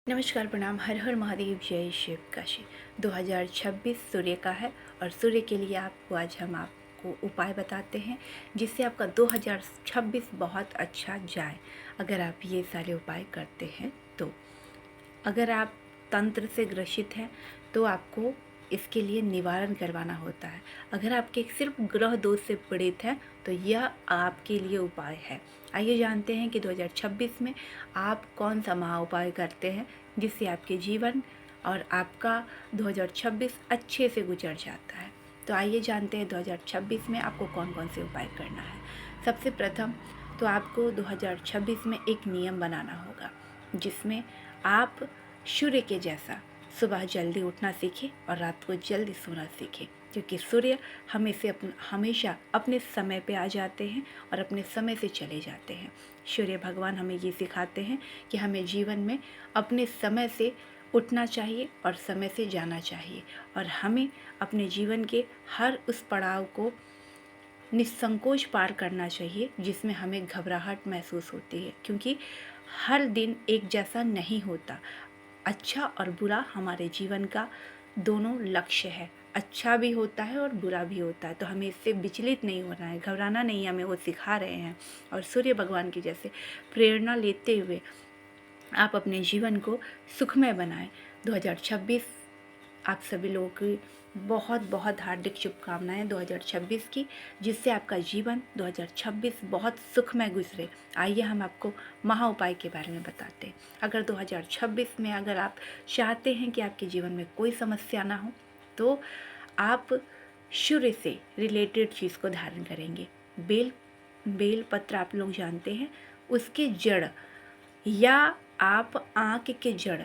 नमस्कार, प्रणाम, हर हर महादेव, जय शिव काशी। 2026 सूर्य का है और सूर्य के लिए हम आपको उपाय बताते हैं जिससे आपका 2026 बहुत अच्छा जाए अगर आप ये सारे उपाय करते हैं तो। अगर आप तंत्र से ग्रसित हैं तो आपको इसके लिए निवारण करवाना होता है। अगर आपके सिर्फ ग्रह दोष से पीड़ित हैं तो यह आपके लिए उपाय है। आइए जानते हैं कि 2026 में आप कौन सा महा उपाय करते हैं जिससे आपके जीवन और आपका 2026 अच्छे से गुजर जाता है। तो आइए जानते हैं 2026 में आपको कौन कौन से उपाय करना है। सबसे प्रथम तो आपको 2026 में एक नियम बनाना होगा जिसमें आप सूर्य के जैसा सुबह जल्दी उठना सीखें और रात को जल्दी सोना सीखें, क्योंकि सूर्य हमेशा अपने समय पे आ जाते हैं और अपने समय से चले जाते हैं। सूर्य भगवान हमें ये सिखाते हैं कि हमें जीवन में अपने समय से उठना चाहिए और समय से जाना चाहिए और हमें अपने जीवन के हर उस पड़ाव को निसंकोच पार करना चाहिए जिसमें हमें घबराहट महसूस होती है, क्योंकि हर दिन एक जैसा नहीं होता। अच्छा और बुरा हमारे जीवन का दोनों लक्ष्य है। अच्छा भी होता है और बुरा भी होता है, तो हमें इससे विचलित नहीं होना है, घबराना नहीं है, हमें वो सिखा रहे हैं। और सूर्य भगवान की जैसे प्रेरणा लेते हुए आप अपने जीवन को सुखमय बनाएं। 2026 आप सभी लोगों की बहुत बहुत हार्दिक शुभकामनाएं 2026 की, जिससे आपका जीवन 2026 बहुत सुखमय गुजरे। आइए हम आपको महा उपाय के बारे में बताते हैं। अगर 2026 में अगर आप चाहते हैं कि आपके जीवन में कोई समस्या ना हो तो आप सूर्य से रिलेटेड चीज़ को धारण करेंगे। बेल पत्र आप लोग जानते हैं, उसके जड़ या आप आँख के जड़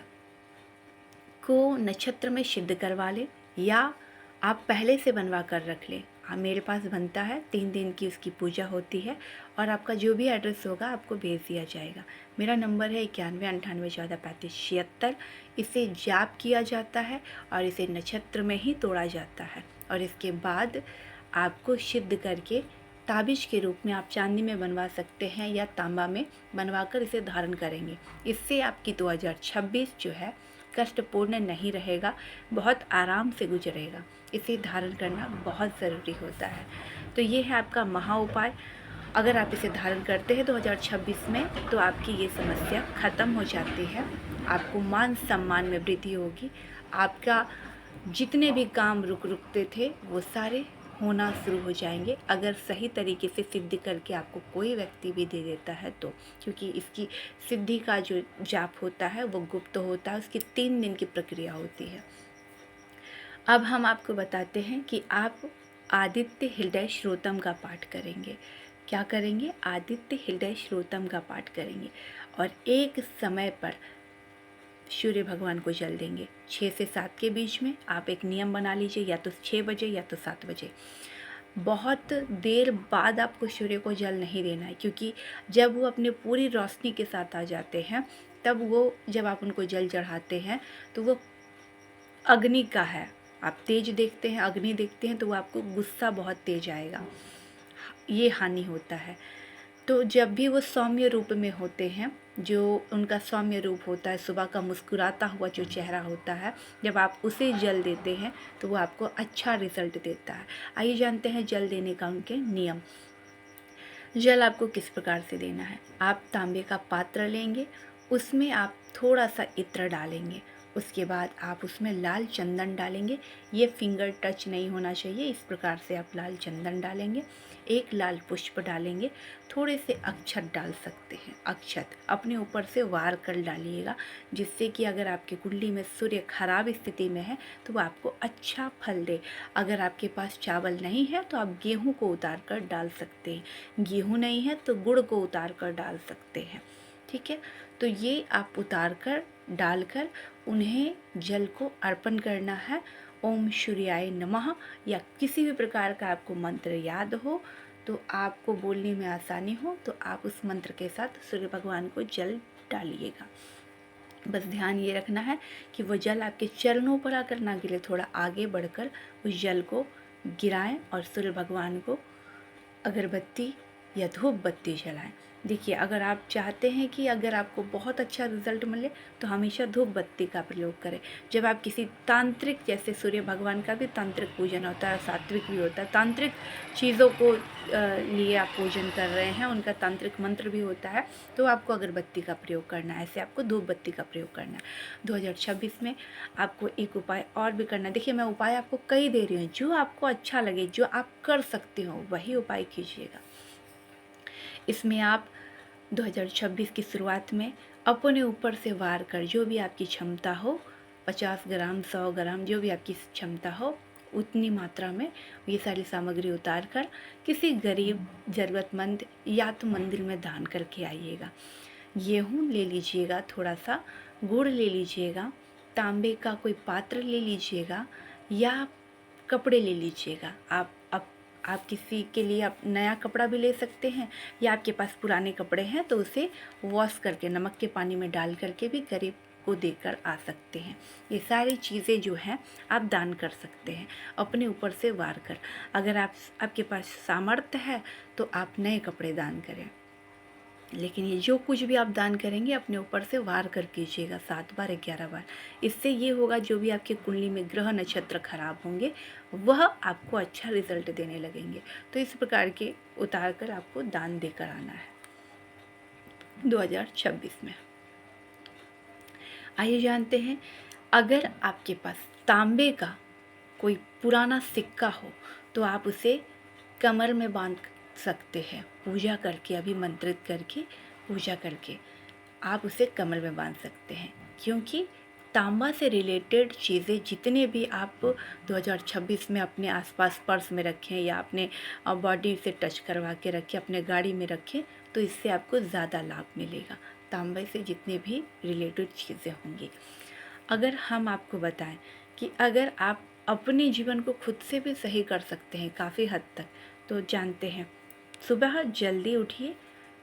को नक्षत्र में सिद्ध करवा लें या आप पहले से बनवा कर रख लें। मेरे पास बनता है, 3 दिन की उसकी पूजा होती है और आपका जो भी एड्रेस होगा आपको भेज दिया जाएगा। मेरा नंबर है 9198143576। इसे जाप किया जाता है और इसे नक्षत्र में ही तोड़ा जाता है और इसके बाद आपको सिद्ध करके ताबिज के रूप में आप चांदी में बनवा सकते हैं या तांबा में बनवाकर इसे धारण करेंगे। इससे आपकी 2026 जो है कष्टपूर्ण नहीं रहेगा, बहुत आराम से गुजरेगा। इसे धारण करना बहुत ज़रूरी होता है। तो ये है आपका महा उपाय। अगर आप इसे धारण करते हैं 2026 में तो आपकी ये समस्या ख़त्म हो जाती है। आपको मान सम्मान में वृद्धि होगी। आपका जितने भी काम रुकते थे वो सारे होना शुरू हो जाएंगे, अगर सही तरीके से सिद्धि करके आपको कोई व्यक्ति भी दे देता है तो, क्योंकि इसकी सिद्धि का जो जाप होता है वो गुप्त होता है, उसकी 3 दिन की प्रक्रिया होती है। अब हम आपको बताते हैं कि आप आदित्य हृदय श्रोतम का पाठ करेंगे। क्या करेंगे? आदित्य हृदय श्रोतम का पाठ करेंगे और एक समय पर सूर्य भगवान को जल देंगे। 6 से 7 के बीच में आप एक नियम बना लीजिए, या तो 6 बजे या तो 7 बजे। बहुत देर बाद आपको सूर्य को जल नहीं देना है, क्योंकि जब वो अपने पूरी रोशनी के साथ आ जाते हैं तब वो जब आप उनको जल चढ़ाते हैं तो वो अग्नि का है। आप तेज देखते हैं, अग्नि देखते हैं तो वो आपको गुस्सा बहुत तेज आएगा, ये हानि होता है। तो जब भी वो सौम्य रूप में होते हैं, जो उनका सौम्य रूप होता है, सुबह का मुस्कुराता हुआ जो चेहरा होता है, जब आप उसे जल देते हैं तो वो आपको अच्छा रिजल्ट देता है। आइए जानते हैं जल देने का उनके नियम। जल आपको किस प्रकार से देना है? आप तांबे का पात्र लेंगे, उसमें आप थोड़ा सा इत्र डालेंगे, उसके बाद आप उसमें लाल चंदन डालेंगे। ये फिंगर टच नहीं होना चाहिए, इस प्रकार से आप लाल चंदन डालेंगे। एक लाल पुष्प डालेंगे, थोड़े से अक्षत डाल सकते हैं। अक्षत अपने ऊपर से वार कर डालिएगा, जिससे कि अगर आपकी कुंडली में सूर्य खराब स्थिति में है तो वो आपको अच्छा फल दे। अगर आपके पास चावल नहीं है तो आप गेहूँ को उतार कर डाल सकते हैं, गेहूँ नहीं है तो गुड़ को उतार कर डाल सकते हैं। ठीक है, तो ये आप उतार कर डालकर उन्हें जल को अर्पण करना है। ओम सूर्याय नमः या किसी भी प्रकार का आपको मंत्र याद हो तो आपको बोलने में आसानी हो तो आप उस मंत्र के साथ सूर्य भगवान को जल डालिएगा। बस ध्यान ये रखना है कि वो जल आपके चरणों पर आकर ना गिरे, थोड़ा आगे बढ़कर उस जल को गिराएं और सूर्य भगवान को अगरबत्ती या धूप बत्ती जलाएं। देखिए, अगर आप चाहते हैं कि अगर आपको बहुत अच्छा रिजल्ट मिले तो हमेशा धूप बत्ती का प्रयोग करें। जब आप किसी तांत्रिक, जैसे सूर्य भगवान का भी तांत्रिक पूजन होता है, सात्विक भी होता है, तांत्रिक चीज़ों को लिए आप पूजन कर रहे हैं, उनका तांत्रिक मंत्र भी होता है, तो आपको अगरबत्ती का प्रयोग करना है, ऐसे आपको धूप बत्ती का प्रयोग करना है। 2026 में आपको एक उपाय और भी करना है। देखिए, मैं उपाय आपको कई दे रही हूँ, जो आपको अच्छा लगे, जो आप कर सकते हो वही उपाय कीजिएगा। इसमें आप 2026 की शुरुआत में अपने ऊपर से वार कर, जो भी आपकी क्षमता हो, 50 ग्राम 100 ग्राम जो भी आपकी क्षमता हो उतनी मात्रा में ये सारी सामग्री उतार कर किसी गरीब ज़रूरतमंद या तो मंदिर में दान करके आइएगा। गेहूँ ले लीजिएगा, थोड़ा सा गुड़ ले लीजिएगा, तांबे का कोई पात्र ले लीजिएगा या कपड़े ले लीजिएगा। आप किसी के लिए आप नया कपड़ा भी ले सकते हैं, या आपके पास पुराने कपड़े हैं तो उसे वॉश करके नमक के पानी में डाल करके भी गरीब को देकर आ सकते हैं। ये सारी चीज़ें जो हैं आप दान कर सकते हैं अपने ऊपर से वार कर। अगर आपके पास सामर्थ्य है तो आप नए कपड़े दान करें, लेकिन ये जो कुछ भी आप दान करेंगे अपने ऊपर से वार कर कीजिएगा 7 बार 11 बार। इससे ये होगा, जो भी आपकी कुंडली में ग्रह नक्षत्र खराब होंगे वह आपको अच्छा रिजल्ट देने लगेंगे। तो इस प्रकार के उतार कर आपको दान देकर आना है 2026 में। आइए जानते हैं, अगर आपके पास तांबे का कोई पुराना सिक्का हो तो आप उसे कमर में बांध सकते हैं। पूजा करके, अभिमंत्रित करके, पूजा करके आप उसे कमर में बांध सकते हैं, क्योंकि तांबा से रिलेटेड चीज़ें जितने भी आप 2026 में अपने आसपास पर्स में रखें या अपने बॉडी से टच करवा के रखें, अपने गाड़ी में रखें, तो इससे आपको ज़्यादा लाभ मिलेगा। तांबे से जितने भी रिलेटेड चीज़ें होंगी। अगर हम आपको बताएं कि अगर आप अपने जीवन को खुद से भी सही कर सकते हैं काफ़ी हद तक, तो जानते हैं, सुबह जल्दी उठिए,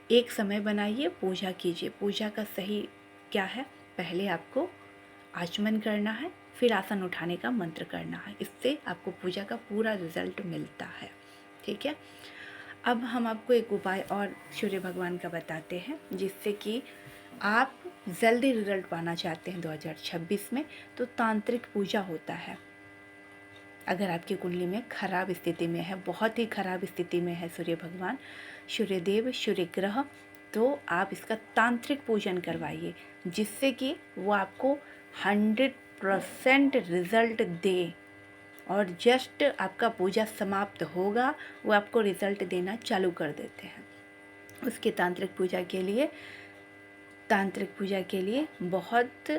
एक समय बनाइए, पूजा कीजिए। पूजा का सही क्या है, पहले आपको आचमन करना है, फिर आसन उठाने का मंत्र करना है। इससे आपको पूजा का पूरा रिजल्ट मिलता है। ठीक है, अब हम आपको एक उपाय और सूर्य भगवान का बताते हैं, जिससे कि आप जल्दी रिजल्ट पाना चाहते हैं 2026 में। तो तांत्रिक पूजा होता है। अगर आपकी कुंडली में खराब स्थिति में है, बहुत ही खराब स्थिति में है सूर्य भगवान, सूर्य देव, सूर्य ग्रह, तो आप इसका तांत्रिक पूजन करवाइए, जिससे कि वो आपको 100% रिजल्ट दे। और जस्ट आपका पूजा समाप्त होगा वो आपको रिजल्ट देना चालू कर देते हैं। उसके तांत्रिक पूजा के लिए बहुत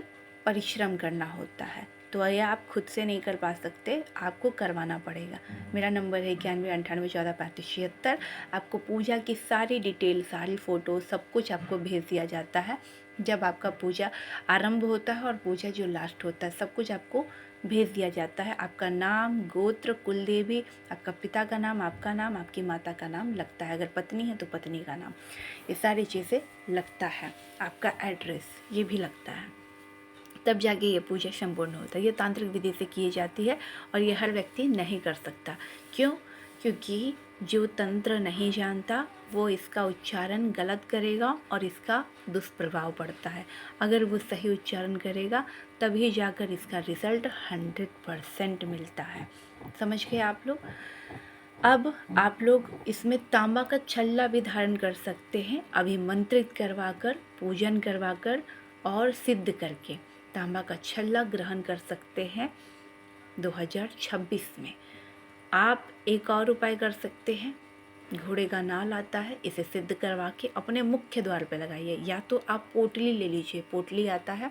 परिश्रम करना होता है, तो ये आप खुद से नहीं कर पा सकते, आपको करवाना पड़ेगा। मेरा नंबर है 9198143576। आपको पूजा की सारी डिटेल, सारी फ़ोटो, सब कुछ आपको भेज दिया जाता है। जब आपका पूजा आरंभ होता है और पूजा जो लास्ट होता है, सब कुछ आपको भेज दिया जाता है। आपका नाम, गोत्र, कुल देवी, आपका पिता का नाम, आपका नाम, आपकी माता का नाम लगता है। अगर पत्नी है तो पत्नी का नाम, ये सारी चीज़ें लगता है। आपका एड्रेस ये भी लगता है, तब जाके ये पूजा संपूर्ण होता है। ये तांत्रिक विधि से की जाती है और ये हर व्यक्ति नहीं कर सकता। क्यों? क्योंकि जो तंत्र नहीं जानता वो इसका उच्चारण गलत करेगा और इसका दुष्प्रभाव पड़ता है। अगर वो सही उच्चारण करेगा तभी जाकर इसका रिजल्ट 100% मिलता है। समझ गए आप लोग? अब आप लोग इसमें तांबा का छल्ला भी धारण कर सकते हैं, अभिमंत्रित करवाकर, पूजन करवाकर और सिद्ध करके तांबा का छल्ला ग्रहण कर सकते हैं 2026 में। आप एक और उपाय कर सकते हैं, घोड़े का नाल आता है, इसे सिद्ध करवा के अपने मुख्य द्वार पर लगाइए, या तो आप पोटली ले लीजिए, पोटली आता है,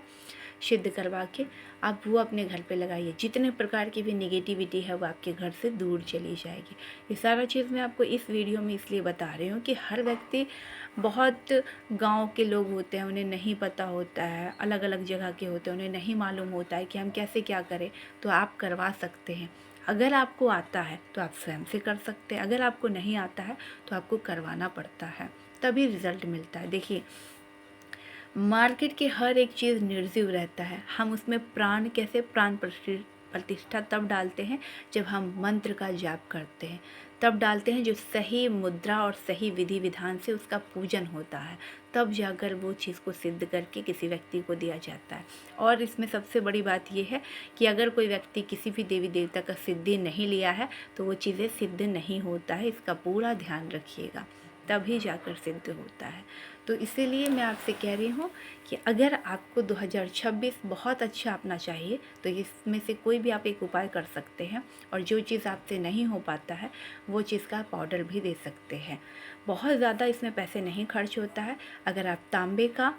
सिद्ध करवा के आप वो अपने घर पे लगाइए। जितने प्रकार की भी नेगेटिविटी है वो आपके घर से दूर चली जाएगी। ये सारा चीज़ मैं आपको इस वीडियो में इसलिए बता रही हूँ कि हर व्यक्ति, बहुत गांव के लोग होते हैं, उन्हें नहीं पता होता है, अलग अलग जगह के होते हैं, उन्हें नहीं मालूम होता है कि हम कैसे क्या करें। तो आप करवा सकते हैं। अगर आपको आता है तो आप स्वयं से कर सकते हैं, अगर आपको नहीं आता है तो आपको करवाना पड़ता है, तभी रिज़ल्ट मिलता है। देखिए, मार्केट की हर एक चीज़ निर्जीव रहता है, हम उसमें प्राण प्रतिष्ठा तब डालते हैं जब हम मंत्र का जाप करते हैं, तब डालते हैं जो सही मुद्रा और सही विधि विधान से उसका पूजन होता है, तब जाकर वो चीज़ को सिद्ध करके किसी व्यक्ति को दिया जाता है। और इसमें सबसे बड़ी बात ये है कि अगर कोई व्यक्ति किसी भी देवी देवता का सिद्धि नहीं लिया है तो वो चीज़ें सिद्ध नहीं होता है, इसका पूरा ध्यान रखिएगा, तभी जाकर सिद्ध होता है। तो इसीलिए मैं आपसे कह रही हूँ कि अगर आपको 2026 बहुत अच्छा अपना चाहिए तो इसमें से कोई भी आप एक उपाय कर सकते हैं, और जो चीज़ आपसे नहीं हो पाता है वो चीज़ का आप ऑर्डर भी दे सकते हैं। बहुत ज़्यादा इसमें पैसे नहीं खर्च होता है। अगर आप तांबे का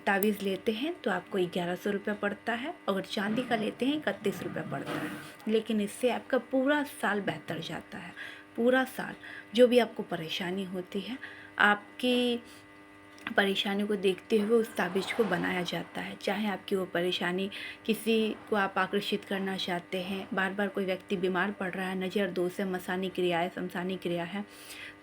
तावीज़ लेते हैं तो आपको 1100 रुपये पड़ता है, अगर चांदी का लेते हैं 31 रुपये पड़ता है, लेकिन इससे आपका पूरा साल बेहतर जाता है। पूरा साल जो भी आपको परेशानी होती है, आपकी परेशानी को देखते हुए उस ताबीज़ को बनाया जाता है। चाहे आपकी वो परेशानी, किसी को आप आकर्षित करना चाहते हैं, बार बार कोई व्यक्ति बीमार पड़ रहा है, नज़र दोष है, मसानी क्रिया है, शमशानी क्रिया है,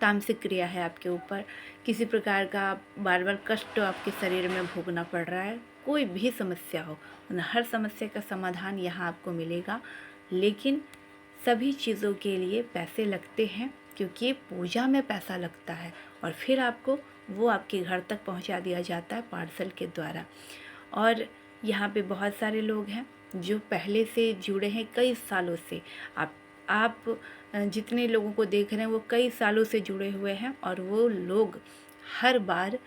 तामसिक क्रिया है आपके ऊपर, किसी प्रकार का बार बार कष्ट आपके शरीर में भोगना पड़ रहा है, कोई भी समस्या हो, हर समस्या का समाधान यहाँ आपको मिलेगा। लेकिन सभी चीज़ों के लिए पैसे लगते हैं, क्योंकि पूजा में पैसा लगता है, और फिर आपको वो आपके घर तक पहुंचा दिया जाता है पार्सल के द्वारा। और यहाँ पे बहुत सारे लोग हैं जो पहले से जुड़े हैं कई सालों से। आप जितने लोगों को देख रहे हैं वो कई सालों से जुड़े हुए हैं, और वो लोग हर बार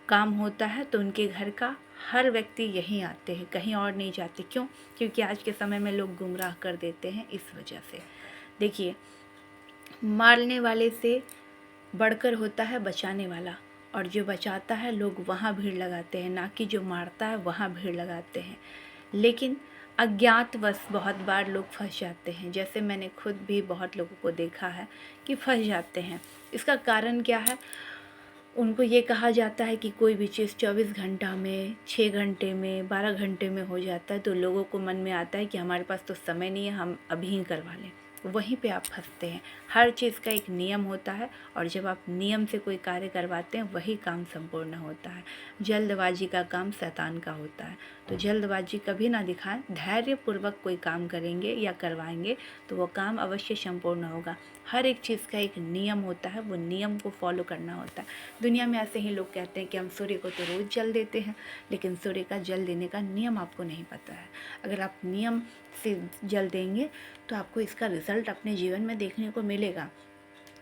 काम होता है तो उनके घर का हर व्यक्ति यहीं आते हैं, कहीं और नहीं जाते। क्यों? क्योंकि आज के समय में लोग गुमराह कर देते हैं, इस वजह से। देखिए, मारने वाले से बढ़कर होता है बचाने वाला, और जो बचाता है लोग वहाँ भीड़ लगाते हैं, ना कि जो मारता है वहाँ भीड़ लगाते हैं। लेकिन अज्ञातवश बहुत बार लोग फंस जाते हैं, जैसे मैंने खुद भी बहुत लोगों को देखा है कि फंस जाते हैं। इसका कारण क्या है? उनको ये कहा जाता है कि कोई भी चीज़ 24 घंटा में, 6 घंटे में, 12 घंटे में हो जाता है, तो लोगों को मन में आता है कि हमारे पास तो समय नहीं है, हम अभी ही करवा लें। वहीं पे आप फंसते हैं। हर चीज़ का एक नियम होता है, और जब आप नियम से कोई कार्य करवाते हैं वही काम संपूर्ण होता है। जल्दबाजी का काम शैतान का होता है, तो जल्दबाजी कभी ना दिखाएं। धैर्यपूर्वक कोई काम करेंगे या करवाएंगे तो वो काम अवश्य संपूर्ण होगा। हर एक चीज़ का एक नियम होता है, वो नियम को फॉलो करना होता है। दुनिया में ऐसे ही लोग कहते हैं कि हम सूर्य को तो रोज़ जल देते हैं, लेकिन सूर्य का जल देने का नियम आपको नहीं पता है। अगर आप नियम से जल देंगे तो आपको इसका रिज़ल्ट अपने जीवन में देखने को मिलेगा।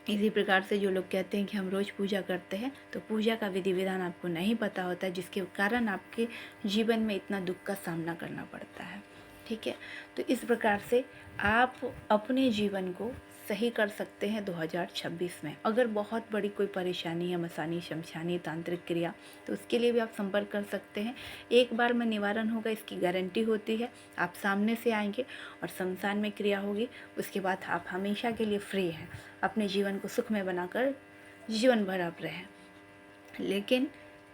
इसी प्रकार से जो लोग कहते हैं कि हम रोज़ पूजा करते हैं, तो पूजा का विधि विधान आपको नहीं पता होता है, जिसके कारण आपके जीवन में इतना दुख का सामना करना पड़ता है। ठीक है, तो इस प्रकार से आप अपने जीवन को सही कर सकते हैं 2026 में। अगर बहुत बड़ी कोई परेशानी है, मसानी, शमशानी, तांत्रिक क्रिया, तो उसके लिए भी आप संपर्क कर सकते हैं। एक बार में निवारण होगा, इसकी गारंटी होती है। आप सामने से आएंगे और शमशान में क्रिया होगी, उसके बाद आप हमेशा के लिए फ्री हैं, अपने जीवन को सुखमय बनाकर जीवन भर आप रहें। लेकिन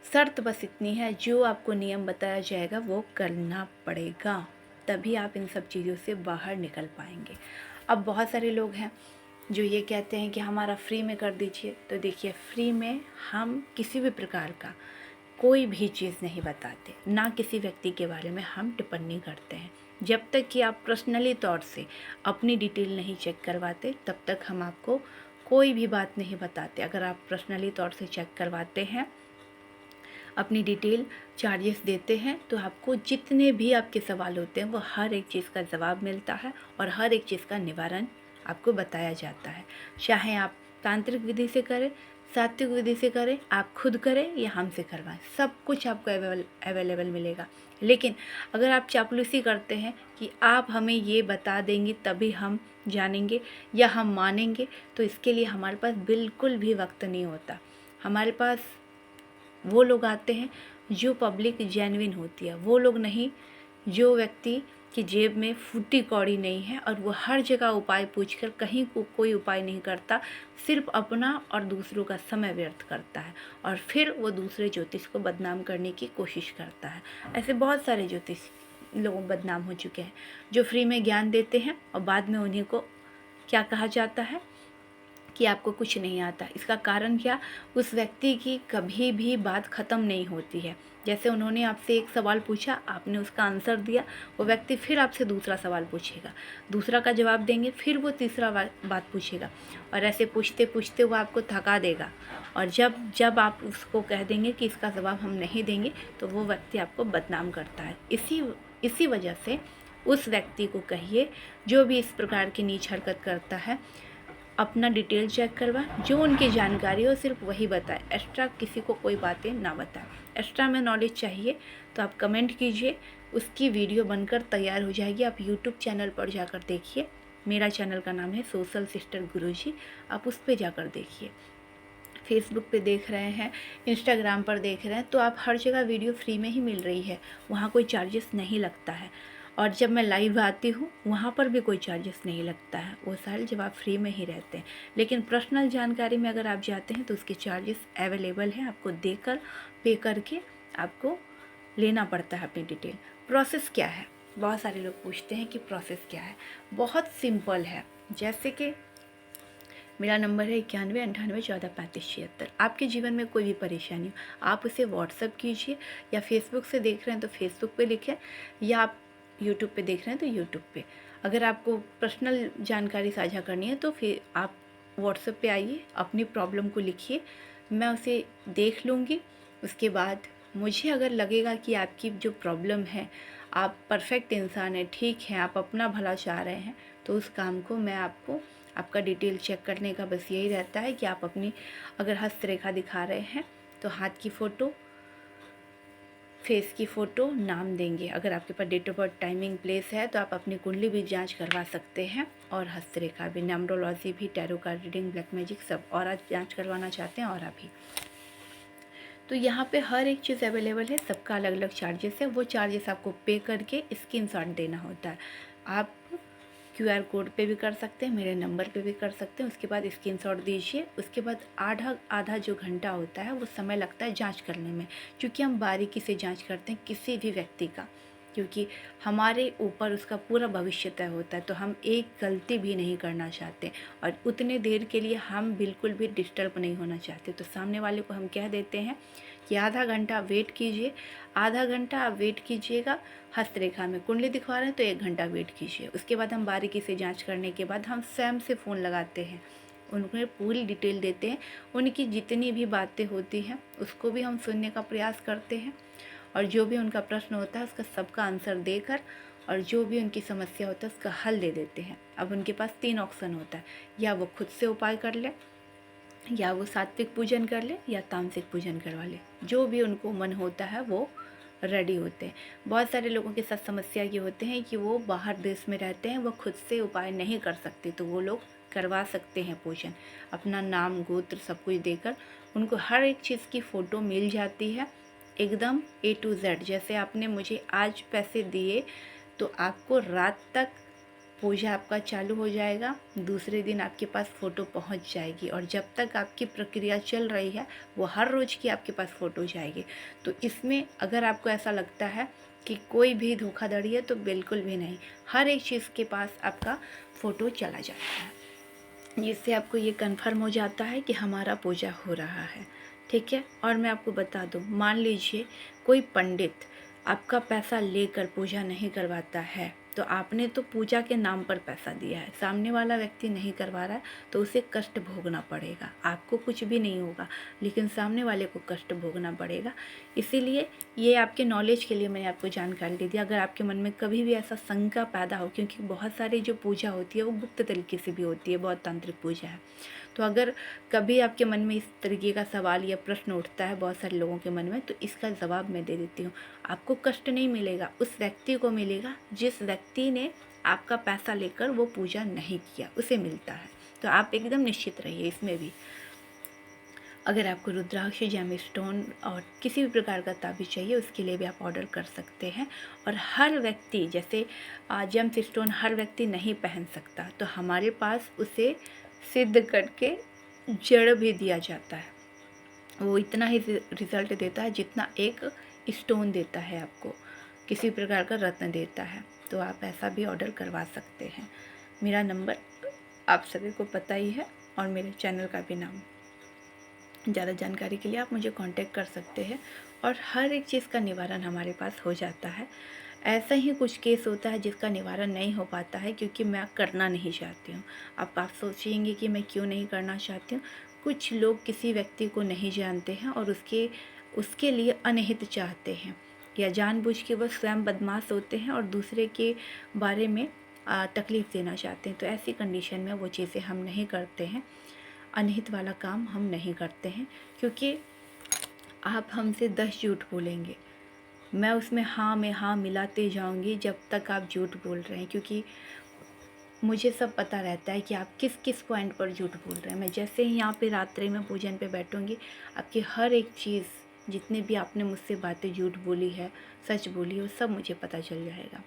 शर्त बस इतनी है, जो आपको नियम बताया जाएगा वो करना पड़ेगा, तभी आप इन सब चीज़ों से बाहर निकल पाएंगे। अब बहुत सारे लोग हैं जो ये कहते हैं कि हमारा फ्री में कर दीजिए। तो देखिए, फ्री में हम किसी भी प्रकार का कोई भी चीज़ नहीं बताते, ना किसी व्यक्ति के बारे में हम टिप्पणी करते हैं। जब तक कि आप पर्सनली तौर से अपनी डिटेल नहीं चेक करवाते, तब तक हम आपको कोई भी बात नहीं बताते। अगर आप पर्सनली तौर से चेक करवाते हैं, अपनी डिटेल, चार्जेस देते हैं, तो आपको जितने भी आपके सवाल होते हैं वो हर एक चीज़ का जवाब मिलता है, और हर एक चीज़ का निवारण आपको बताया जाता है। चाहे आप तांत्रिक विधि से करें, सात्विक विधि से करें, आप खुद करें या हमसे करवाएं, सब कुछ आपको अवेलेबल मिलेगा। लेकिन अगर आप चापलूसी करते हैं कि आप हमें ये बता देंगी तभी हम जानेंगे या हम मानेंगे, तो इसके लिए हमारे पास बिल्कुल भी वक्त नहीं होता। हमारे पास वो लोग आते हैं जो पब्लिक जेन्युइन होती है, वो लोग नहीं जो व्यक्ति की जेब में फूटी कौड़ी नहीं है, और वो हर जगह उपाय पूछकर कहीं को कोई उपाय नहीं करता, सिर्फ अपना और दूसरों का समय व्यर्थ करता है, और फिर वो दूसरे ज्योतिष को बदनाम करने की कोशिश करता है। ऐसे बहुत सारे ज्योतिष लोग बदनाम हो चुके हैं, जो फ्री में ज्ञान देते हैं और बाद में उन्हीं को क्या कहा जाता है कि आपको कुछ नहीं आता। इसका कारण क्या? उस व्यक्ति की कभी भी बात ख़त्म नहीं होती है। जैसे उन्होंने आपसे एक सवाल पूछा, आपने उसका आंसर दिया, वो व्यक्ति फिर आपसे दूसरा सवाल पूछेगा, दूसरा का जवाब देंगे, फिर वो तीसरा बात पूछेगा, और ऐसे पूछते पूछते वो आपको थका देगा। और जब जब आप उसको कह देंगे कि इसका जवाब हम नहीं देंगे, तो वो व्यक्ति आपको बदनाम करता है। इसी वजह से उस व्यक्ति को कहिए, जो भी इस प्रकार की नीच हरकत करता है, अपना डिटेल चेक करवा, जो उनकी जानकारी हो सिर्फ वही बताए, एक्स्ट्रा किसी को कोई बातें ना बताए। एक्स्ट्रा में नॉलेज चाहिए तो आप कमेंट कीजिए, उसकी वीडियो बनकर तैयार हो जाएगी। आप यूट्यूब चैनल पर जाकर देखिए, मेरा चैनल का नाम है सोशल सिस्टर गुरुजी, आप उस पर जाकर देखिए। फेसबुक पे देख रहे हैं, इंस्टाग्राम पर देख रहे हैं, तो आप हर जगह वीडियो फ्री में ही मिल रही है, वहाँ कोई चार्जेस नहीं लगता है। और जब मैं लाइव आती हूँ वहाँ पर भी कोई चार्जेस नहीं लगता है, वो सारे जवाब फ्री में ही रहते हैं। लेकिन पर्सनल जानकारी में अगर आप जाते हैं तो उसके चार्जेस अवेलेबल हैं, आपको देकर पे करके आपको लेना पड़ता है अपनी डिटेल। प्रोसेस क्या है, बहुत सारे लोग पूछते हैं कि प्रोसेस क्या है। बहुत सिंपल है, जैसे कि मेरा नंबर है 9198143576। आपके जीवन में कोई भी परेशानी हो, आप उसे व्हाट्सएप कीजिए, या फेसबुक से देख रहे हैं तो फेसबुक पे लिखें, या आप यूट्यूब पे देख रहे हैं तो यूट्यूब पे। अगर आपको पर्सनल जानकारी साझा करनी है तो फिर आप व्हाट्सएप पे आइए, अपनी प्रॉब्लम को लिखिए, मैं उसे देख लूँगी। उसके बाद मुझे अगर लगेगा कि आपकी जो प्रॉब्लम है, आप परफेक्ट इंसान हैं, ठीक हैं, आप अपना भला चाह रहे हैं, तो उस काम को मैं आपको, आपका डिटेल चेक करने का बस यही रहता है कि आप अपनी, अगर हस्तरेखा दिखा रहे हैं तो हाथ की फ़ोटो, फेस की फ़ोटो, नाम देंगे। अगर आपके पास date of birth, timing, place है तो आप अपनी कुंडली भी जांच करवा सकते हैं, और हस्तरेखा भी, न्यूमरोलॉजी भी, tarot card reading, black magic सब, और आज जाँच करवाना चाहते हैं और अभी। तो यहाँ पे हर एक चीज़ अवेलेबल है, सबका अलग अलग चार्जेस है। वो चार्जेस आपको पे करके स्क्रीनशॉट देना होता है। आप QR कोड पे भी कर सकते हैं, मेरे नंबर पे भी कर सकते हैं। उसके बाद स्क्रीनशॉट दीजिए। उसके बाद आधा जो घंटा होता है वो समय लगता है जांच करने में, क्योंकि हम बारीकी से जांच करते हैं किसी भी व्यक्ति का, क्योंकि हमारे ऊपर उसका पूरा भविष्य तय होता है, तो हम एक गलती भी नहीं करना चाहते, और उतने देर के लिए हम बिल्कुल भी डिस्टर्ब नहीं होना चाहते। तो सामने वाले को हम कह देते हैं कि आधा घंटा वेट कीजिए, आधा घंटा आप वेट कीजिएगा। हस्तरेखा में कुंडली दिखवा रहे हैं तो 1 घंटा वेट कीजिए। उसके बाद हम बारीकी से जांच करने के बाद हम स्वयं से फ़ोन लगाते हैं, उनको पूरी डिटेल देते हैं, उनकी जितनी भी बातें होती हैं उसको भी हम सुनने का प्रयास करते हैं, और जो भी उनका प्रश्न होता है उसका सबका आंसर देकर, और जो भी उनकी समस्या होता है उसका हल दे देते हैं। अब उनके पास 3 ऑप्शन होता है, या वो खुद से उपाय कर ले, या वो सात्विक पूजन कर ले, या तामसिक पूजन करवा ले। जो भी उनको मन होता है वो रेडी होते हैं। बहुत सारे लोगों के साथ समस्या ये होते हैं कि वो बाहर देश में रहते हैं, वो खुद से उपाय नहीं कर सकते, तो वो लोग करवा सकते हैं पूजन, अपना नाम, गोत्र सब कुछ देकर। उनको हर एक चीज़ की फ़ोटो मिल जाती है, एकदम A to Z। जैसे आपने मुझे आज पैसे दिए तो आपको रात तक पूजा आपका चालू हो जाएगा, दूसरे दिन आपके पास फ़ोटो पहुंच जाएगी, और जब तक आपकी प्रक्रिया चल रही है वो हर रोज़ की आपके पास फ़ोटो जाएगी। तो इसमें अगर आपको ऐसा लगता है कि कोई भी धोखाधड़ी है तो बिल्कुल भी नहीं, हर एक चीज़ के पास आपका फ़ोटो चला जाता है, जिससे आपको ये कन्फर्म हो जाता है कि हमारा पूजा हो रहा है। ठीक है। और मैं आपको बता दूँ, मान लीजिए कोई पंडित आपका पैसा लेकर पूजा नहीं करवाता है, तो आपने तो पूजा के नाम पर पैसा दिया है, सामने वाला व्यक्ति नहीं करवा रहा है तो उसे कष्ट भोगना पड़ेगा। आपको कुछ भी नहीं होगा, लेकिन सामने वाले को कष्ट भोगना पड़ेगा। इसीलिए ये आपके नॉलेज के लिए मैंने आपको जानकारी दे दी। अगर आपके मन में कभी भी ऐसा शंका पैदा हो, क्योंकि बहुत सारी जो पूजा होती है वो गुप्त तरीके से भी होती है, बहुत तांत्रिक पूजा है, तो अगर कभी आपके मन में इस तरीके का सवाल या प्रश्न उठता है बहुत सारे लोगों के मन में, तो इसका जवाब मैं दे देती हूँ। आपको कष्ट नहीं मिलेगा, उस व्यक्ति को मिलेगा जिस व्यक्ति ने आपका पैसा लेकर वो पूजा नहीं किया, उसे मिलता है। तो आप एकदम निश्चित रहिए इसमें भी। अगर आपको रुद्राक्ष, जेम स्टोन और किसी भी प्रकार का ताबीज़ चाहिए, उसके लिए भी आप ऑर्डर कर सकते हैं। और हर व्यक्ति, जैसे जेम स्टोन हर व्यक्ति नहीं पहन सकता, तो हमारे पास उसे सिद्ध करके जड़ भी दिया जाता है। वो इतना ही रिज़ल्ट देता है जितना एक स्टोन देता है, आपको किसी प्रकार का रत्न देता है। तो आप ऐसा भी ऑर्डर करवा सकते हैं। मेरा नंबर आप सभी को पता ही है, और मेरे चैनल का भी नाम। ज़्यादा जानकारी के लिए आप मुझे कांटेक्ट कर सकते हैं, और हर एक चीज़ का निवारण हमारे पास हो जाता है। ऐसा ही कुछ केस होता है जिसका निवारण नहीं हो पाता है क्योंकि मैं करना नहीं चाहती हूँ। अब आप सोचेंगे कि मैं क्यों नहीं करना चाहती हूँ। कुछ लोग किसी व्यक्ति को नहीं जानते हैं और उसके उसके लिए अनहित चाहते हैं, या जानबूझ के वो स्वयं बदमाश होते हैं और दूसरे के बारे में तकलीफ़ देना चाहते हैं। तो ऐसी कंडीशन में वो चीज़ें हम नहीं करते हैं, अनहित वाला काम हम नहीं करते हैं। क्योंकि आप हमसे 10 झूठ बोलेंगे, मैं उसमें हाँ में हाँ मिलाते जाऊंगी जब तक आप झूठ बोल रहे हैं, क्योंकि मुझे सब पता रहता है कि आप किस किस पॉइंट पर झूठ बोल रहे हैं। मैं जैसे ही यहाँ पे रात्रि में पूजन पे बैठूंगी, आपकी हर एक चीज़, जितने भी आपने मुझसे बातें झूठ बोली है, सच बोली है, वो सब मुझे पता चल जाएगा।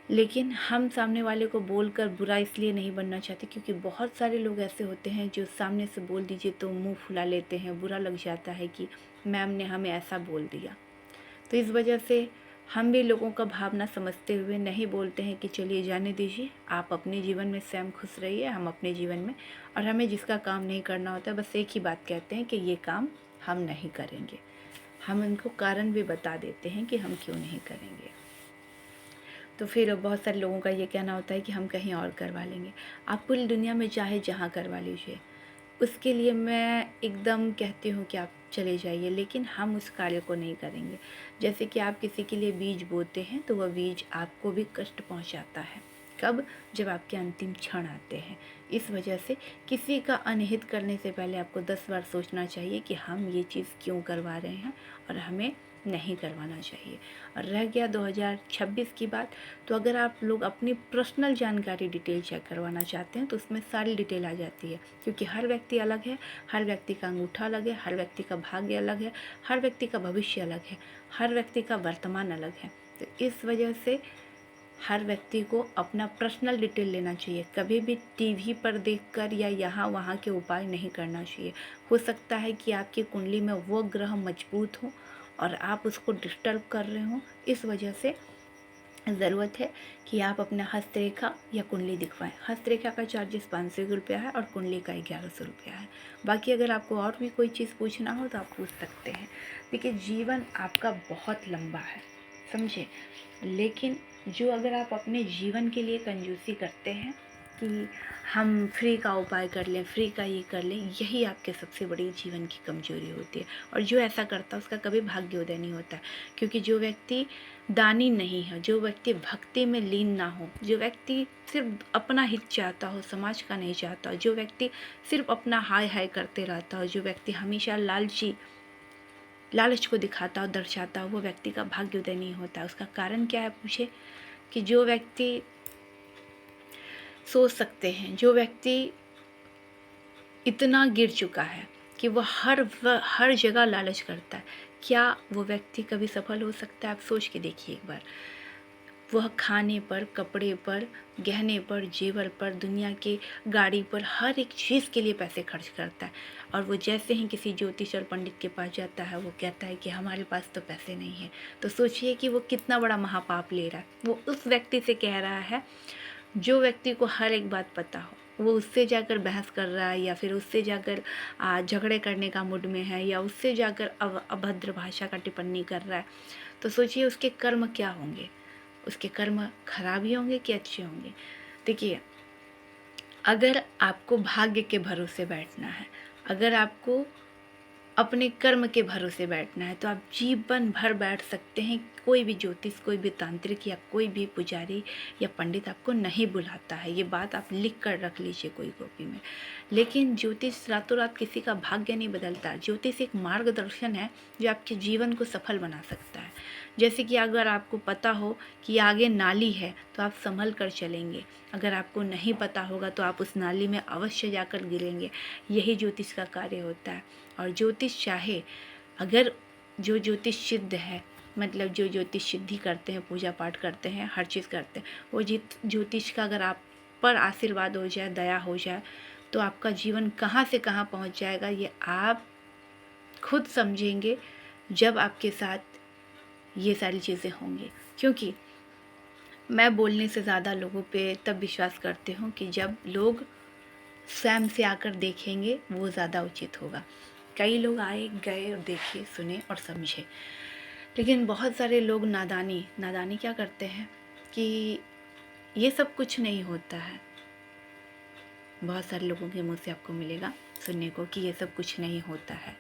लेकिन हम सामने वाले को बोलकर बुरा इसलिए नहीं बनना चाहते क्योंकि बहुत सारे लोग ऐसे होते हैं जो सामने से बोल दीजिए तो मुंह फुला लेते हैं, बुरा लग जाता है कि मैम ने हमें ऐसा बोल दिया। तो इस वजह से हम भी लोगों का भावना समझते हुए नहीं बोलते हैं कि चलिए जाने दीजिए, आप अपने जीवन में स्वयं खुश रहिए, हम अपने जीवन में। और हमें जिसका काम नहीं करना होता बस एक ही बात कहते हैं कि ये काम हम नहीं करेंगे। हम उनको कारण भी बता देते हैं कि हम क्यों नहीं करेंगे। तो फिर बहुत सारे लोगों का ये कहना होता है कि हम कहीं और करवा लेंगे। आप पूरी दुनिया में चाहे जहाँ करवा लीजिए, उसके लिए मैं एकदम कहती हूँ कि आप चले जाइए, लेकिन हम उस कार्य को नहीं करेंगे। जैसे कि आप किसी के लिए बीज बोते हैं तो वह बीज आपको भी कष्ट पहुँचाता है। कब? जब आपके अंतिम क्षण आते हैं। इस वजह से किसी का अनहित करने से पहले आपको 10 बार सोचना चाहिए कि हम ये चीज़ क्यों करवा रहे हैं और हमें नहीं करवाना चाहिए। और रह गया 2026 की बात, तो अगर आप लोग अपनी पर्सनल जानकारी डिटेल चेक करवाना चाहते हैं तो उसमें सारी डिटेल आ जाती है, क्योंकि हर व्यक्ति अलग है, हर व्यक्ति का अंगूठा अलग है, हर व्यक्ति का भाग्य अलग है, हर व्यक्ति का भविष्य अलग है, हर व्यक्ति का वर्तमान अलग है। तो इस वजह से हर व्यक्ति को अपना पर्सनल डिटेल लेना चाहिए। कभी भी टीवी पर देखकर या यहाँ वहाँ के उपाय नहीं करना चाहिए। हो सकता है कि आपकी कुंडली में वो ग्रह मजबूत हो और आप उसको डिस्टर्ब कर रहे हो। इस वजह से ज़रूरत है कि आप अपना हस्तरेखा या कुंडली दिखवाएं। हस्तरेखा का चार्जेस 500 रुपया है और कुंडली का 1100 रुपया है। बाकी अगर आपको और भी कोई चीज़ पूछना हो तो आप पूछ सकते हैं। देखिए, जीवन आपका बहुत लंबा है, समझे। लेकिन जो अगर आप अपने जीवन के लिए कंजूसी करते हैं कि हम फ्री का उपाय कर लें, फ्री का ये कर लें, यही आपके सबसे बड़ी जीवन की कमजोरी होती है। और जो ऐसा करता है उसका कभी भाग्योदय नहीं होता। क्योंकि जो व्यक्ति दानी नहीं है, जो व्यक्ति भक्ति में लीन ना हो, जो व्यक्ति सिर्फ अपना हित चाहता हो, समाज का नहीं चाहता हो, जो व्यक्ति सिर्फ अपना हाय हाय करते रहता हो, जो व्यक्ति हमेशा लालच को दिखाता हो, दर्शाता हो, वो व्यक्ति का भाग्योदय नहीं होता। उसका कारण क्या है पूछे? कि जो व्यक्ति सोच सकते हैं, जो व्यक्ति इतना गिर चुका है कि वो हर जगह लालच करता है, क्या वो व्यक्ति कभी सफल हो सकता है? आप सोच के देखिए एक बार। वह खाने पर, कपड़े पर, गहने पर, जेवर पर, दुनिया की गाड़ी पर, हर एक चीज़ के लिए पैसे खर्च करता है। और वो जैसे ही किसी ज्योतिष और पंडित के पास जाता है, वो कहता है कि हमारे पास तो पैसे नहीं है। तो सोचिए कि वो कितना बड़ा महापाप ले रहा है। वो उस व्यक्ति से कह रहा है जो व्यक्ति को हर एक बात पता हो, वो उससे जाकर बहस कर रहा है, या फिर उससे जाकर झगड़े करने का मूड में है, या उससे जाकर अभद्र भाषा का टिप्पणी कर रहा है। तो सोचिए उसके कर्म क्या होंगे। उसके कर्म खराब ही होंगे कि अच्छे होंगे? देखिए, अगर आपको भाग्य के भरोसे बैठना है, अगर आपको अपने कर्म के भरोसे बैठना है, तो आप जीवन भर बैठ सकते हैं। कोई भी ज्योतिष, कोई भी तांत्रिक या कोई भी पुजारी या पंडित आपको नहीं बुलाता है। ये बात आप लिख कर रख लीजिए कोई कॉपी में। लेकिन ज्योतिष रातों रात किसी का भाग्य नहीं बदलता। ज्योतिष एक मार्गदर्शन है जो आपके जीवन को सफल बना सकता है। जैसे कि अगर आपको पता हो कि आगे नाली है तो आप संभल कर चलेंगे। अगर आपको नहीं पता होगा तो आप उस नाली में अवश्य जाकर गिरेंगे। यही ज्योतिष का कार्य होता है। और ज्योतिष चाहे, अगर जो ज्योतिष सिद्ध है, मतलब जो ज्योतिष सिद्धि करते हैं, पूजा पाठ करते हैं, हर चीज़ करते हैं, वो ज्योतिष का अगर आप पर आशीर्वाद हो जाए, दया हो जाए, तो आपका जीवन कहाँ से कहाँ पहुँच जाएगा ये आप खुद समझेंगे जब आपके साथ ये सारी चीज़ें होंगी। क्योंकि मैं बोलने से ज़्यादा लोगों पे तब विश्वास करती हूँ कि जब लोग स्वयं से आकर देखेंगे, वो ज़्यादा उचित होगा। कई लोग आए गए और देखे सुने और समझे, लेकिन बहुत सारे लोग नादानी क्या करते हैं कि ये सब कुछ नहीं होता है। बहुत सारे लोगों के मुंह से आपको मिलेगा सुनने को कि ये सब कुछ नहीं होता है।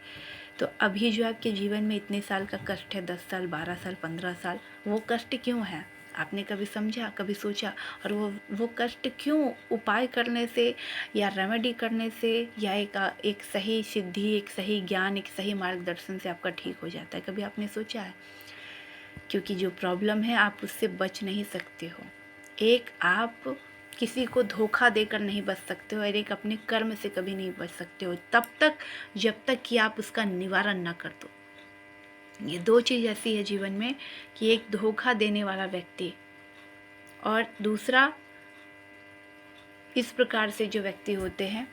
तो अभी जो आपके जीवन में इतने साल का कष्ट है, 10 साल, 12 साल, 15 साल, वो कष्ट क्यों है? आपने कभी समझा, कभी सोचा? और वो कष्ट क्यों उपाय करने से या रेमेडी करने से या एक सही सिद्धि, एक सही ज्ञान, एक सही मार्गदर्शन से आपका ठीक हो जाता है? कभी आपने सोचा है? क्योंकि जो प्रॉब्लम है आप उससे बच नहीं सकते हो। एक आप किसी को धोखा देकर नहीं बच सकते हो और एक अपने कर्म से कभी नहीं बच सकते हो तब तक जब तक कि आप उसका निवारण ना कर दो। ये दो चीज़ ऐसी है जीवन में कि एक धोखा देने वाला व्यक्ति और दूसरा इस प्रकार से जो व्यक्ति होते हैं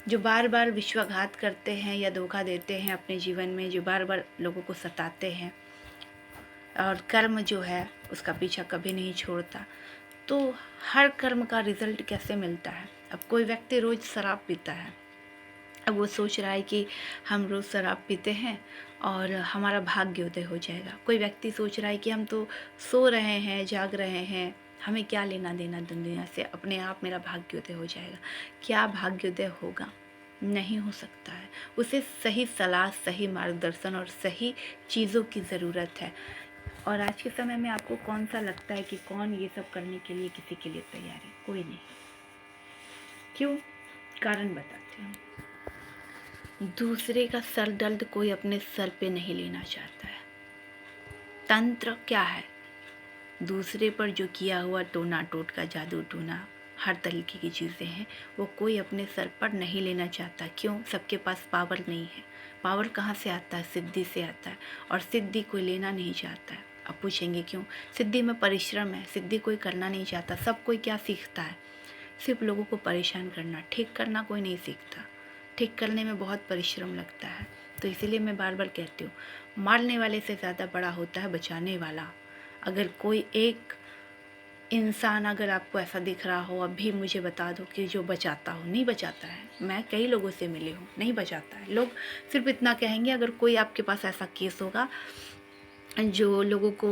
जो बार बार विश्वासघात करते हैं या धोखा देते हैं अपने जीवन में, जो बार बार लोगों को सताते हैं और कर्म जो है उसका पीछा कभी नहीं छोड़ता। तो हर कर्म का रिजल्ट कैसे मिलता है? अब कोई व्यक्ति रोज़ शराब पीता है, अब वो सोच रहा है कि हम रोज़ शराब पीते हैं और हमारा भाग्योदय हो जाएगा। कोई व्यक्ति सोच रहा है कि हम तो सो रहे हैं, जाग रहे हैं, हमें क्या लेना देना दुनिया से, अपने आप मेरा भाग्योदय हो जाएगा। क्या भाग्योदय होगा? नहीं हो सकता है। उसे सही सलाह, सही मार्गदर्शन और सही चीज़ों की ज़रूरत है। और आज के समय में आपको कौन सा लगता है कि कौन ये सब करने के लिए किसी के लिए तैयार है? कोई नहीं। क्यों? कारण बताती हूँ। दूसरे का सर दर्द कोई अपने सर पे नहीं लेना चाहता है। तंत्र क्या है? दूसरे पर जो किया हुआ टोना टोटका, जादू टोना, हर तरीके की चीज़ें हैं, वो कोई अपने सर पर नहीं लेना चाहता। क्यों? सबके पास पावर नहीं है। पावर कहाँ से आता है? सिद्धि से आता है, और सिद्धि कोई लेना नहीं चाहता है। अब पूछेंगे क्यों? सिद्धि में परिश्रम है, सिद्धि कोई करना नहीं चाहता। सब कोई क्या सीखता है? सिर्फ लोगों को परेशान करना। ठीक करना कोई नहीं सीखता। ठीक करने में बहुत परिश्रम लगता है। तो इसीलिए मैं बार बार कहती हूँ, मारने वाले से ज़्यादा बड़ा होता है बचाने वाला। अगर कोई एक इंसान अगर आपको ऐसा दिख रहा हो, अभी मुझे बता दो कि जो बचाता हो। नहीं बचाता है। मैं कई लोगों से मिली हूँ, नहीं बचाता है। लोग सिर्फ इतना कहेंगे। अगर कोई आपके पास ऐसा केस होगा जो लोगों को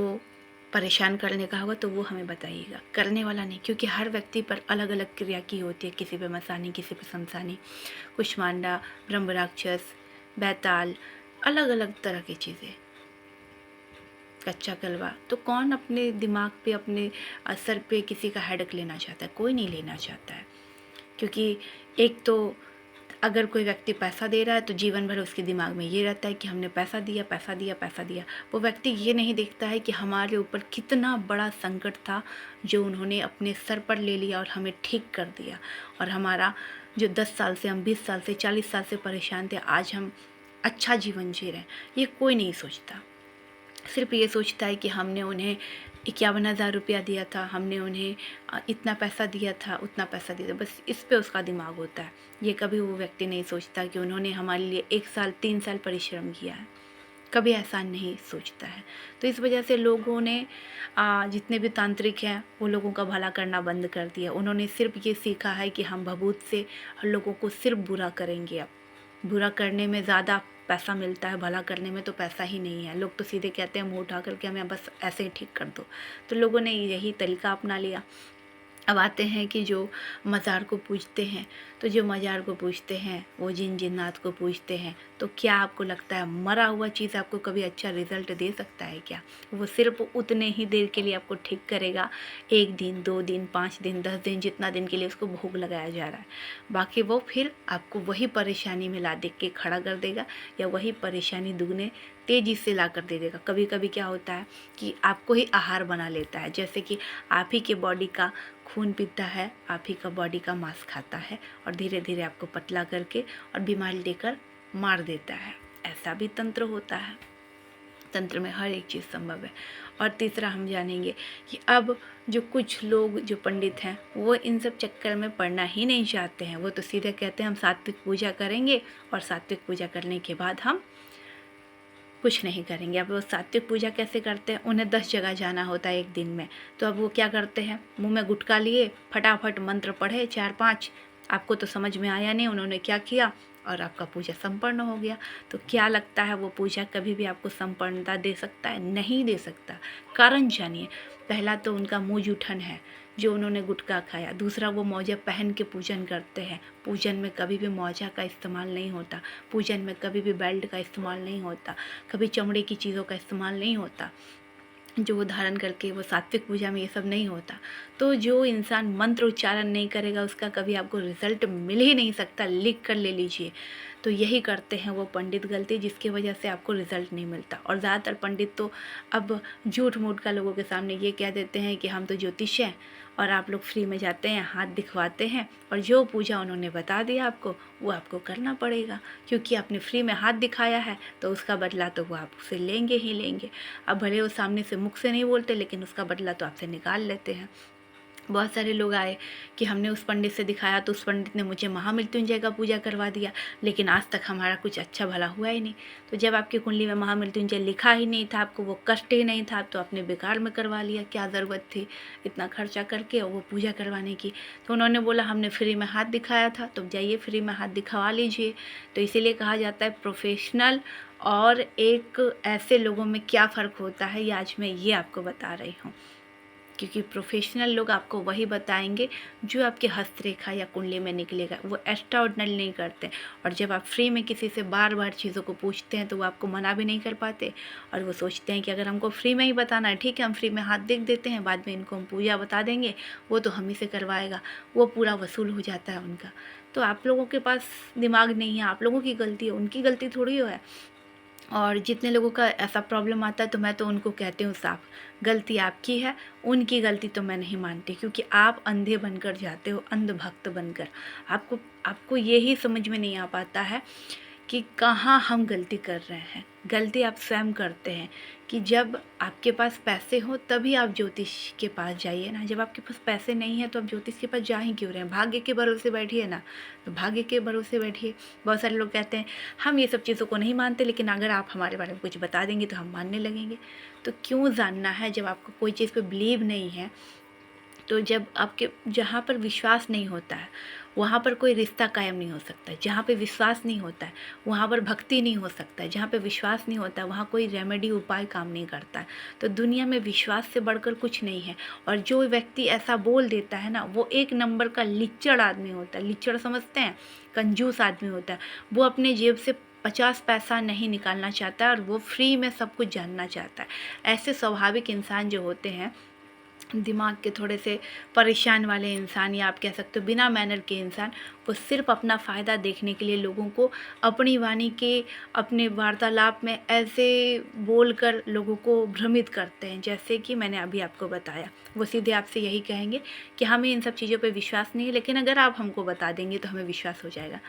परेशान करने का होगा तो वो हमें बताइएगा। करने वाला नहीं, क्योंकि हर व्यक्ति पर अलग अलग क्रिया की होती है। किसी पे मसानी, किसी पे शमशानी, कुष्मांडा, ब्रह्म राक्षस, बैताल, अलग अलग तरह की चीज़ें, कच्चा कलवा। तो कौन अपने दिमाग पे, अपने सर पे किसी का हेडेक लेना चाहता है? कोई नहीं लेना चाहता है। क्योंकि एक तो अगर कोई व्यक्ति पैसा दे रहा है तो जीवन भर उसके दिमाग में ये रहता है कि हमने पैसा दिया, पैसा दिया, पैसा दिया। वो व्यक्ति ये नहीं देखता है कि हमारे ऊपर कितना बड़ा संकट था जो उन्होंने अपने सर पर ले लिया और हमें ठीक कर दिया। और हमारा जो 10 साल से, हम 20 साल से, 40 साल से परेशान थे, आज हम अच्छा जीवन जी रहे हैं। ये कोई नहीं सोचता। सिर्फ ये सोचता है कि हमने उन्हें 51,000 रुपया दिया था, हमने उन्हें इतना पैसा दिया था, उतना पैसा दिया था। बस इस पे उसका दिमाग होता है। ये कभी वो व्यक्ति नहीं सोचता कि उन्होंने हमारे लिए 1 साल, 3 साल परिश्रम किया है। कभी ऐसा नहीं सोचता है। तो इस वजह से लोगों ने जितने भी तांत्रिक हैं वो लोगों का भला करना बंद कर दिया। उन्होंने सिर्फ ये सीखा है कि हम भभूत से लोगों को सिर्फ बुरा करेंगे। अब बुरा करने में ज़्यादा पैसा मिलता है, भला करने में तो पैसा ही नहीं है। लोग तो सीधे कहते हैं मुँह उठा करके हमें बस ऐसे ही ठीक कर दो। तो लोगों ने यही तरीका अपना लिया। अब आते हैं कि जो मज़ार को पूजते हैं, तो जो मज़ार को पूजते हैं वो जिन जिन्नात को पूजते हैं, तो क्या आपको लगता है मरा हुआ चीज़ आपको कभी अच्छा रिज़ल्ट दे सकता है क्या? वो सिर्फ उतने ही देर के लिए आपको ठीक करेगा, 1 दिन, 2 दिन, 5 दिन, 10 दिन, जितना दिन के लिए उसको भोग लगाया जा रहा है। बाकी वो फिर आपको वही परेशानी में ला दे के खड़ा कर देगा, या वही परेशानी दुगने तेज़ी से ला कर दे देगा। कभी कभी क्या होता है कि आपको ही आहार बना लेता है। जैसे कि आप ही के बॉडी का खून पीता है, आप ही का बॉडी का मांस खाता है और धीरे धीरे आपको पतला करके और बीमारी देकर मार देता है। ऐसा भी तंत्र होता है। तंत्र में हर एक चीज़ संभव है। और तीसरा हम जानेंगे कि अब जो कुछ लोग जो पंडित हैं वो इन सब चक्कर में पड़ना ही नहीं चाहते हैं। वो तो सीधे कहते हैं हम सात्विक पूजा करेंगे और सात्विक पूजा करने के बाद हम कुछ नहीं करेंगे। अब वो सात्विक पूजा कैसे करते हैं? उन्हें 10 जगह जाना होता है एक दिन में। तो अब वो क्या करते हैं? मुंह में गुटखा लिए फटाफट मंत्र पढ़े 4-5। आपको तो समझ में आया नहीं उन्होंने क्या किया, और आपका पूजा संपन्न हो गया। तो क्या लगता है वो पूजा कभी भी आपको संपन्नता दे सकता है? नहीं दे सकता। कारण जानिए। पहला तो उनका मुँह जूठन है, जो उन्होंने गुटखा खाया। दूसरा, वो मौजा पहन के पूजन करते हैं। पूजन में कभी भी मौजा का इस्तेमाल नहीं होता, पूजन में कभी भी बेल्ट का इस्तेमाल नहीं होता, कभी चमड़े की चीज़ों का इस्तेमाल नहीं होता, जो वो धारण करके, वो सात्विक पूजा में ये सब नहीं होता। तो जो इंसान मंत्र उच्चारण नहीं करेगा उसका कभी आपको रिजल्ट मिल ही नहीं सकता, लिख कर ले लीजिए। तो यही करते हैं वो पंडित गलती, जिसकी वजह से आपको रिजल्ट नहीं मिलता। और ज़्यादातर पंडित तो अब झूठ मूठ का लोगों के सामने ये कह देते हैं कि हम तो ज्योतिष हैं, और आप लोग फ्री में जाते हैं, हाथ दिखवाते हैं, और जो पूजा उन्होंने बता दिया आपको वो आपको करना पड़ेगा, क्योंकि आपने फ्री में हाथ दिखाया है तो उसका बदला तो वो आपसे लेंगे ही लेंगे। अब भले वो सामने से मुख से नहीं बोलते, लेकिन उसका बदला तो आपसे निकाल लेते हैं। बहुत सारे लोग आए कि हमने उस पंडित से दिखाया तो उस पंडित ने मुझे महामृत्युंजय का पूजा करवा दिया, लेकिन आज तक हमारा कुछ अच्छा भला हुआ ही नहीं। तो जब आपकी कुंडली में महामृत्युंजय लिखा ही नहीं था, आपको वो कष्ट ही नहीं था, तो आपने बेकार में करवा लिया। क्या ज़रूरत थी इतना खर्चा करके और वो पूजा करवाने की? तो उन्होंने बोला हमने फ्री में हाथ दिखाया था, तो जाइए फ्री में हाथ दिखवा लीजिए। तो इसीलिए कहा जाता है प्रोफेशनल और एक ऐसे लोगों में क्या फ़र्क होता है, ये आज मैं ये आपको बता रही हूँ। क्योंकि प्रोफेशनल लोग आपको वही बताएंगे जो आपके हस्तरेखा या कुंडली में निकलेगा, वो एक्स्ट्रा ऑर्डिनरी नहीं करते। और जब आप फ्री में किसी से बार बार चीज़ों को पूछते हैं तो वो आपको मना भी नहीं कर पाते, और वो सोचते हैं कि अगर हमको फ्री में ही बताना है, ठीक है हम फ्री में हाथ देख देते हैं, बाद में इनको हम पूजा बता देंगे, वो तो हम ही से करवाएगा, वो पूरा वसूल हो जाता है उनका। तो आप लोगों के पास दिमाग नहीं है, आप लोगों की गलती है, उनकी गलती थोड़ी है। और जितने लोगों का ऐसा प्रॉब्लम आता है तो मैं तो उनको कहती हूँ साफ, गलती आपकी है, उनकी गलती तो मैं नहीं मानती। क्योंकि आप अंधे बनकर जाते हो, अंधभक्त बनकर। आपको यही समझ में नहीं आ पाता है कि कहाँ हम गलती कर रहे हैं। गलती आप स्वयं करते हैं कि जब आपके पास पैसे हो तभी आप ज्योतिष के पास जाइए ना। जब आपके पास पैसे नहीं है तो आप ज्योतिष के पास जा ही क्यों रहे हैं? भाग्य के भरोसे बैठिए ना, तो भाग्य के भरोसे बैठिए। बहुत सारे लोग कहते हैं हम ये सब चीज़ों को नहीं मानते, लेकिन अगर आप हमारे बारे में कुछ बता देंगे तो हम मानने लगेंगे। तो क्यों जानना है जब आपको कोई चीज़ पे बिलीव नहीं है? तो जब आपके जहाँ पर विश्वास नहीं होता है वहाँ पर कोई रिश्ता कायम नहीं हो सकता है। जहाँ पे विश्वास नहीं होता है वहाँ पर भक्ति नहीं हो सकता है। जहाँ पे विश्वास नहीं होता है वहाँ कोई रेमेडी उपाय काम नहीं करता है। तो दुनिया में विश्वास से बढ़कर कुछ नहीं है। और जो व्यक्ति ऐसा बोल देता है ना, वो एक नंबर का लिच्चड़ आदमी होता है। लिच्चड़ समझते हैं? कंजूस आदमी होता है। वो अपने जेब से 50 पैसा नहीं निकालना चाहता है और वो फ्री में सब कुछ जानना चाहता है। ऐसे स्वाभाविक इंसान जो होते हैं, दिमाग के थोड़े से परेशान वाले इंसान, या आप कह सकते हो बिना मैनर के इंसान, वो सिर्फ अपना फ़ायदा देखने के लिए लोगों को अपनी वाणी के, अपने वार्तालाप में ऐसे बोलकर लोगों को भ्रमित करते हैं। जैसे कि मैंने अभी आपको बताया, वो सीधे आपसे यही कहेंगे कि हमें इन सब चीज़ों पे विश्वास नहीं है, लेकिन अगर आप हमको बता देंगे तो हमें विश्वास हो जाएगा।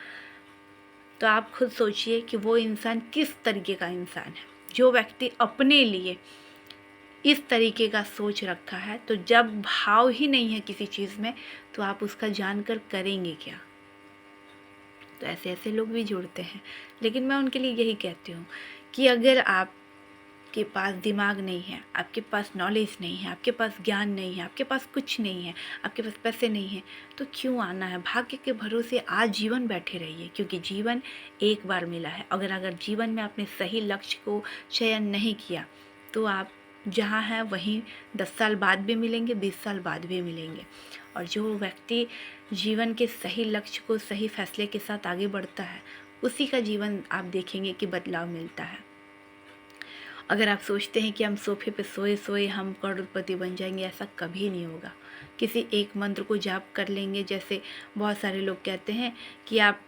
तो आप खुद सोचिए कि वो इंसान किस तरीके का इंसान है। जो व्यक्ति अपने लिए इस तरीके का सोच रखा है, तो जब भाव ही नहीं है किसी चीज़ में तो आप उसका जानकर करेंगे क्या? तो ऐसे ऐसे लोग भी जुड़ते हैं। लेकिन मैं उनके लिए यही कहती हूँ कि अगर आपके पास दिमाग नहीं है, आपके पास नॉलेज नहीं है, आपके पास ज्ञान नहीं है, आपके पास कुछ नहीं है, आपके पास पैसे नहीं है, तो क्यों आना है? भाग्य के भरोसे आज जीवन बैठे रहिए, क्योंकि जीवन एक बार मिला है। अगर जीवन में आपने सही लक्ष्य को चयन नहीं किया तो आप जहाँ हैं वहीं 10 साल बाद भी मिलेंगे, 20 साल बाद भी मिलेंगे। और जो व्यक्ति जीवन के सही लक्ष्य को सही फैसले के साथ आगे बढ़ता है, उसी का जीवन आप देखेंगे कि बदलाव मिलता है। अगर आप सोचते हैं कि हम सोफे पे सोए सोए हम करोड़पति बन जाएंगे, ऐसा कभी नहीं होगा। किसी एक मंत्र को जाप कर लेंगे, जैसे बहुत सारे लोग कहते हैं कि आप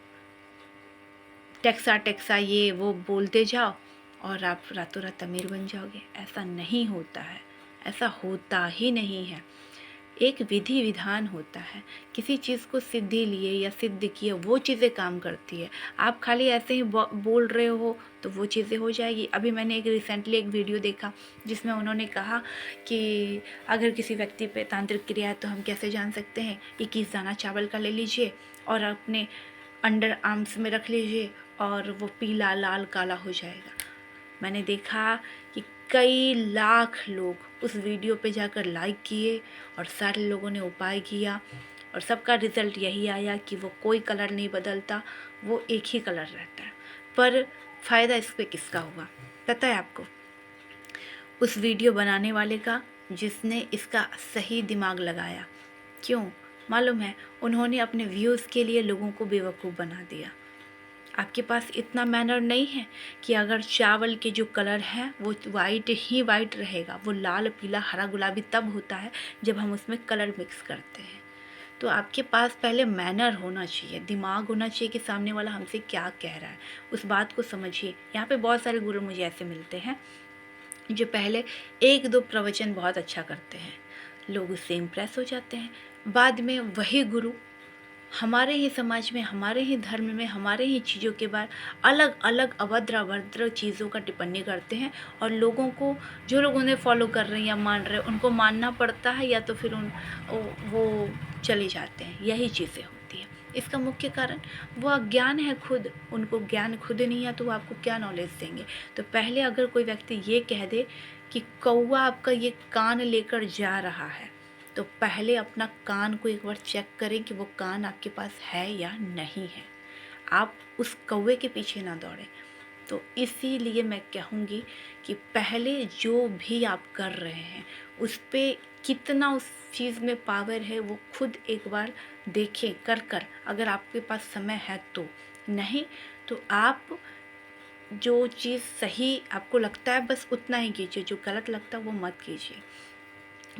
टेक्सा टेक्सा ये वो बोलते जाओ और आप रातों रात अमीर बन जाओगे। ऐसा नहीं होता है, ऐसा होता ही नहीं है। एक विधि विधान होता है। किसी चीज़ को सिद्धि लिए या सिद्ध किए वो चीज़ें काम करती है। आप खाली ऐसे ही बोल रहे हो तो वो चीज़ें हो जाएगी। अभी मैंने रिसेंटली एक वीडियो देखा जिसमें उन्होंने कहा कि अगर किसी व्यक्ति पे तांत्रिक क्रिया है तो हम कैसे जान सकते हैं? 21 दाना चावल का ले लीजिए और अपने अंडर आर्म्स में रख लीजिए और वो पीला लाल काला हो जाएगा। मैंने देखा कि कई लाख लोग उस वीडियो पे जाकर लाइक किए और सारे लोगों ने उपाय किया। और सबका रिज़ल्ट यही आया कि वो कोई कलर नहीं बदलता, वो एक ही कलर रहता है। पर फ़ायदा इस पे किसका हुआ पता है आपको? उस वीडियो बनाने वाले का, जिसने इसका सही दिमाग लगाया। क्यों मालूम है? उन्होंने अपने व्यूज़ के लिए लोगों को बेवकूफ़ बना दिया। आपके पास इतना मैनर नहीं है कि अगर चावल के जो कलर हैं वो वाइट ही वाइट रहेगा, वो लाल पीला हरा गुलाबी तब होता है जब हम उसमें कलर मिक्स करते हैं। तो आपके पास पहले मैनर होना चाहिए, दिमाग होना चाहिए कि सामने वाला हमसे क्या कह रहा है, उस बात को समझिए। यहाँ पे बहुत सारे गुरु मुझे ऐसे मिलते हैं जो पहले एक दो प्रवचन बहुत अच्छा करते हैं, लोग उससे इम्प्रेस हो जाते हैं, बाद में वही गुरु हमारे ही समाज में, हमारे ही धर्म में, हमारे ही चीज़ों के बारे अलग अलग अभद्र अभद्र चीज़ों का टिप्पणी करते हैं, और लोगों को, जो लोग उन्हें फॉलो कर रहे हैं या मान रहे हैं, उनको मानना पड़ता है या तो फिर वो चले जाते हैं। यही चीज़ें होती हैं। इसका मुख्य कारण वो अज्ञान है खुद, उनको ज्ञान खुद नहीं है तो वो आपको क्या नॉलेज देंगे। तो पहले अगर कोई व्यक्ति ये कह दे कि कौवा आपका ये कान लेकर जा रहा है, तो पहले अपना कान को एक बार चेक करें कि वो कान आपके पास है या नहीं है। आप उस कौवे के पीछे ना दौड़ें। तो इसीलिए मैं कहूँगी कि पहले जो भी आप कर रहे हैं उस पे कितना उस चीज़ में पावर है वो खुद एक बार देखें कर अगर आपके पास समय है तो। नहीं तो आप जो चीज़ सही आपको लगता है बस उतना ही कीजिए, जो गलत लगता है वो मत कीजिए।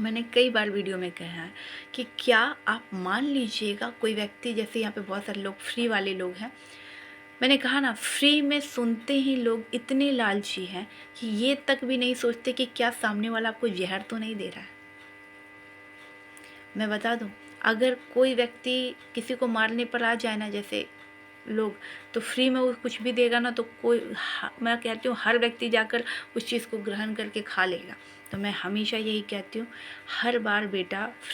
मैंने कई बार वीडियो में कहा है कि क्या आप मान लीजिएगा कोई व्यक्ति, जैसे यहाँ पे बहुत सारे लोग फ्री वाले लोग हैं, मैंने कहा ना फ्री में सुनते ही लोग इतने लालची हैं कि ये तक भी नहीं सोचते कि क्या सामने वाला आपको जहर तो नहीं दे रहा है। मैं बता दूं, अगर कोई व्यक्ति किसी को मारने पर आ जाए ना जैसे लोग, तो फ्री में वो कुछ भी देगा ना तो मैं कहती हूँ हर व्यक्ति जाकर उस चीज़ को ग्रहण करके खा लेगा। तो मैं हमेशा यही कहती हूँ, हर बार बेटा फ्री